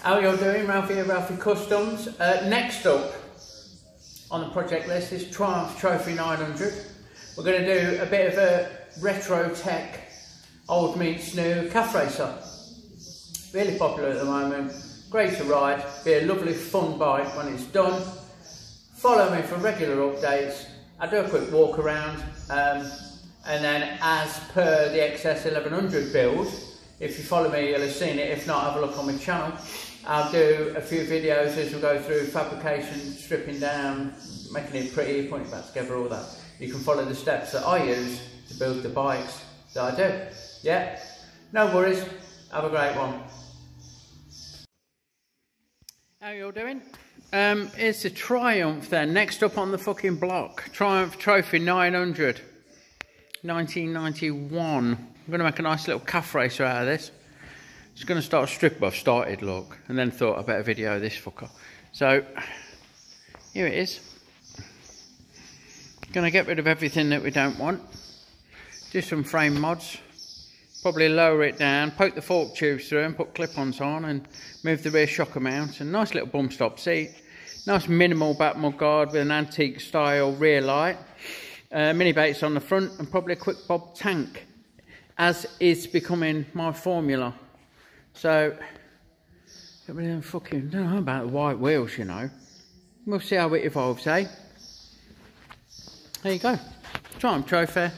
How are you all doing? Ralfy here, Ralfy Customs. Next up on the project list is Triumph Trophy 900. We're going to do a bit of a retro tech, old meets new calf racer. Really popular at the moment, great to ride, be a lovely fun bike when it's done. Follow me for regular updates. I do a quick walk around and then as per the XS 1100 build, if you follow me you'll have seen it, if not have a look on my channel. I'll do a few videos as we go through fabrication, stripping down, making it pretty, putting it back together, all that. You can follow the steps that I use to build the bikes that I do. Yeah, no worries, have a great one. How you all doing? It's the Triumph then, next up on the fucking block. Triumph Trophy 900, 1991. I'm going to make a nice little calf racer out of this. Just going to start a strip. I've started, look, and then thought I better video this fucker. So here it is. Going to get rid of everything that we don't want. Do some frame mods. Probably lower it down, poke the fork tubes through and put clip-ons on and move the rear shocker mount. And nice little bum stop seat. Nice minimal back mudguard with an antique style rear light. Mini baits on the front and probably a quick bob tank, as is becoming my formula. So, get rid of them fucking, don't know about the white wheels, you know. We'll see how it evolves, eh? There you go. Triumph Trophy.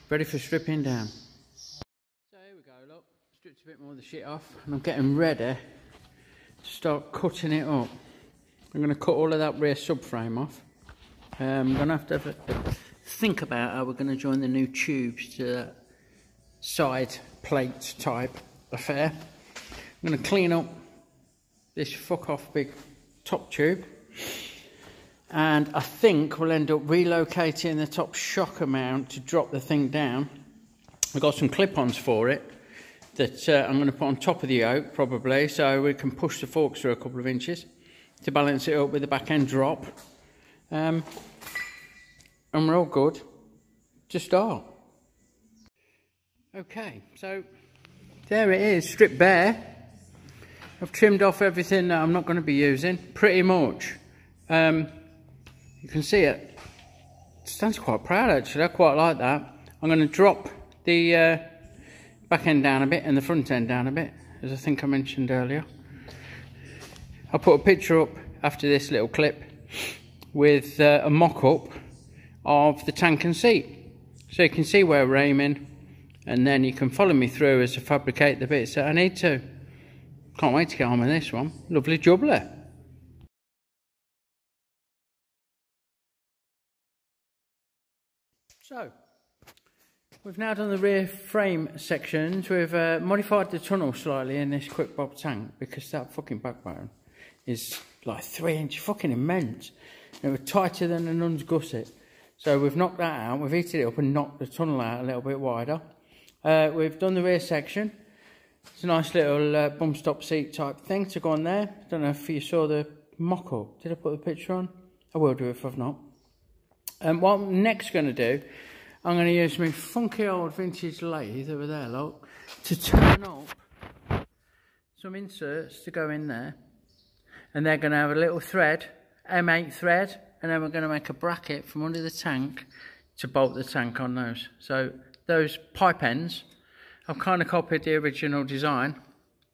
Ready for stripping down. So here we go, look. Stripped a bit more of the shit off and I'm getting ready to start cutting it up. I'm going to cut all of that rear subframe off. I'm going to have to think about how we're going to join the new tubes to that side plate type affair. I'm going to clean up this fuck off big top tube, and I think we'll end up relocating the top shocker mount to drop the thing down. We've got some clip-ons for it that I'm going to put on top of the yoke probably, so we can push the forks through a couple of inches to balance it up with the back end drop, and we're all good to start. Okay, so there it is, stripped bare. I've trimmed off everything that I'm not going to be using, pretty much. You can see it stands quite proud actually, I quite like that. I'm going to drop the back end down a bit and the front end down a bit, as I think I mentioned earlier. I'll put a picture up after this little clip with a mock-up of the tank and seat, so you can see where we're aiming. And then you can follow me through as I fabricate the bits that I need to. Can't wait to get on with this one. Lovely jubbly. So, we've now done the rear frame sections. We've modified the tunnel slightly in this quick bob tank because that fucking backbone is like 3 inch fucking immense. It was tighter than a nun's gusset. So we've knocked that out, we've heated it up and knocked the tunnel out a little bit wider. We've done the rear section. It's a nice little bum stop seat type thing to go on there. Don't know if you saw the mock-up. Did I put the picture on? I will do if I've not. What I'm next going to do, I'm going to use my funky old vintage lathe over there, look, to turn up some inserts to go in there. And they're going to have a little thread, M8 thread, and then we're going to make a bracket from under the tank to bolt the tank on those. So those pipe ends, I've kind of copied the original design,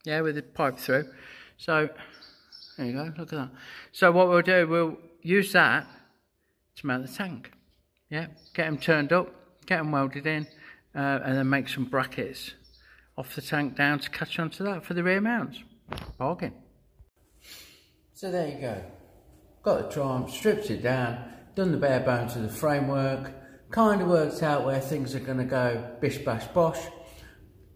yeah, with the pipe through. So there you go, look at that. So what we'll do, we'll use that to mount the tank. Yeah, get them turned up, get them welded in, and then make some brackets off the tank down to catch onto that for the rear mounts. Bargain. So there you go. Got the Triumph, stripped it down, done the bare bones of the framework, kind of worked out where things are going to go, bish bash bosh.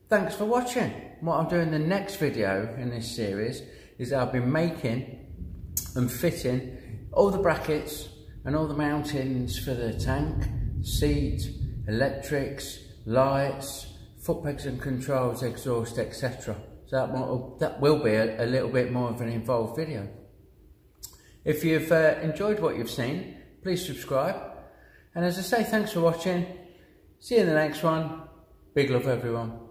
Thanks for watching. What I'm doing in the next video in this series is I'll be making and fitting all the brackets and all the mountings for the tank, seat, electrics, lights, foot pegs and controls, exhaust, etc. So that will be a little bit more of an involved video. If you've enjoyed what you've seen, please subscribe. And as I say, thanks for watching. See you in the next one. Big love, everyone.